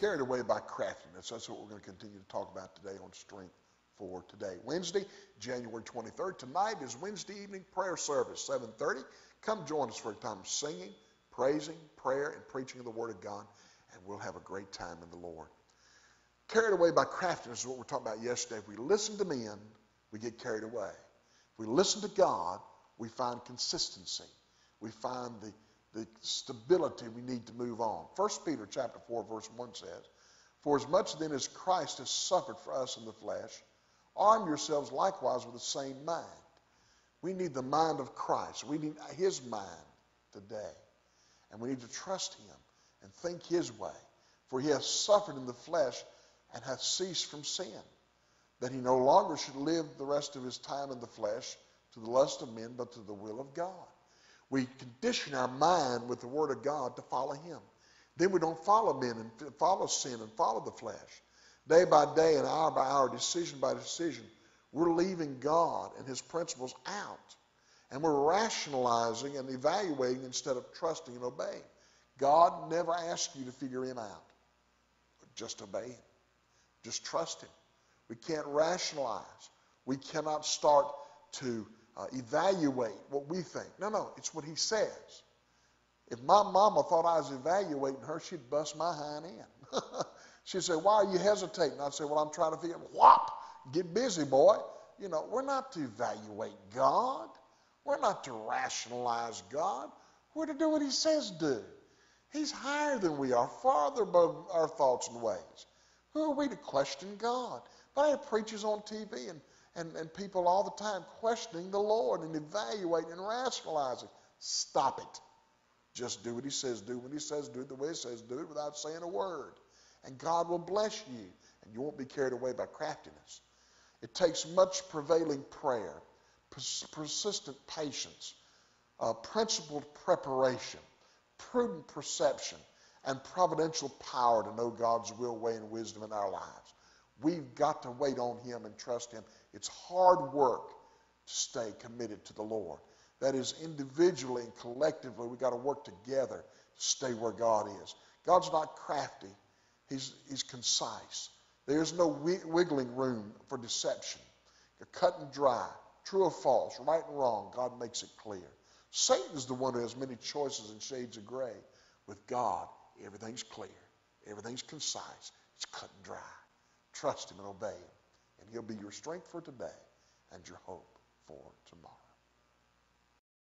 carried away by craftiness. That's what we're going to continue to talk about today on Strength for Today. Wednesday, January 23rd. Tonight is Wednesday evening prayer service, 7:30. Come join us for a time of singing, praising, prayer, and preaching of the Word of God, and we'll have a great time in the Lord. Carried away by craftiness is what we were talking about yesterday. If we listen to men, we get carried away. If we listen to God, we find consistency. We find the stability we need to move on. 1 Peter chapter 4, verse 1 says, "For as much then as Christ has suffered for us in the flesh, arm yourselves likewise with the same mind." We need the mind of Christ. We need his mind today. And we need to trust him and think his way. For he has suffered in the flesh and hath ceased from sin, that he no longer should live the rest of his time in the flesh to the lust of men, but to the will of God. We condition our mind with the Word of God to follow him. Then we don't follow men and follow sin and follow the flesh. Day by day and hour by hour, decision by decision, we're leaving God and his principles out. And we're rationalizing and evaluating instead of trusting and obeying. God never asks you to figure him out. Just obey him. Just trust him. We can't rationalize. We cannot start to evaluate what we think. No, it's what he says. If my mama thought I was evaluating her, she'd bust my hind end. She'd say, "Why are you hesitating?" I'd say, "Well, I'm trying to figure out." Whop! Get busy, boy. You know, we're not to evaluate God. We're not to rationalize God. We're to do what he says do. He's higher than we are, farther above our thoughts and ways. Who are we to question God? But I have preachers on TV and people all the time questioning the Lord and evaluating and rationalizing. Stop it. Just do what he says do when he says do it the way he says do it without saying a word. And God will bless you, and you won't be carried away by craftiness. It takes much prevailing prayer, persistent patience, principled preparation, prudent perception, and providential power to know God's will, way, and wisdom in our lives. We've got to wait on him and trust him. It's hard work to stay committed to the Lord. That is, individually and collectively, we've got to work together to stay where God is. God's not crafty. He's concise. There's no wiggling room for deception. You're cut and dry, true or false, right and wrong. God makes it clear. Satan is the one who has many choices and shades of gray. With God, everything's clear. Everything's concise. It's cut and dry. Trust him and obey him, and he'll be your strength for today and your hope for tomorrow.